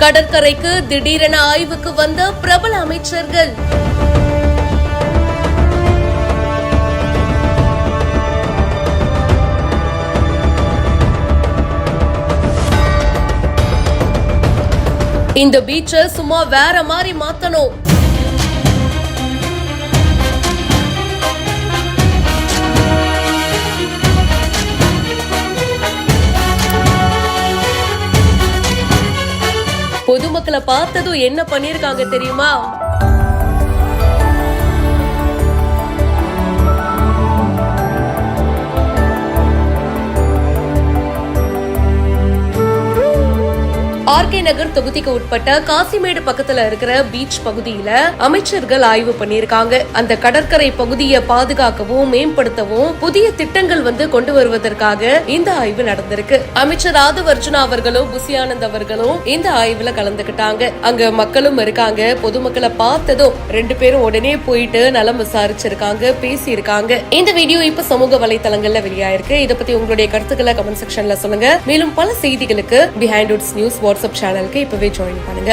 கடற்கரைக்கு திடீரென ஆய்வுக்கு வந்த பிரபல அமைச்சர்கள். இந்த பீச்சை சும்மா வேற மாதிரி மாத்தணும். பொதுமக்களை பார்த்ததும் என்ன பண்ணிருக்காங்க தெரியுமா? ஆர்கே நகர் தொகுதிக்கு உட்பட்ட காசிமேடு பக்கத்துல இருக்கிற பீச் பகுதியில அமைச்சர்கள் ஆய்வு பண்ணிருக்காங்க. அந்த கடற்கரை பகுதியை பாதுகாக்கவும் மேம்படுத்தவும் புதிய திட்டங்கள் கொண்டு வருவதற்காக இந்த ஆய்வு நடந்திருக்கு. அமைச்சர் ஆதவ் அர்ஜுனா அவர்களும் புசி ஆனந்த் அவர்களும் இந்த ஆய்வுல கலந்துகிட்டாங்க. அங்க மக்களும் இருக்காங்க. பொதுமக்களை பார்த்ததும் 2 பேரும் உடனே போயிட்டு நலம் விசாரிச்சிருக்காங்க, பேசியிருக்காங்க. இந்த வீடியோ இப்ப சமூக வலைதளங்கள்ல வெளியாயிருக்கு. இதை பத்தி உங்களுடைய கருத்துக்களை கமெண்ட் செக்ஷன்ல சொல்லுங்க. மேலும் பல செய்திகளுக்கு பிஹைண்ட் உட்ஸ் நியூஸ் வாட்ஸ்அப் சேனலுக்கு இப்பவே ஜாயின் பண்ணுங்க.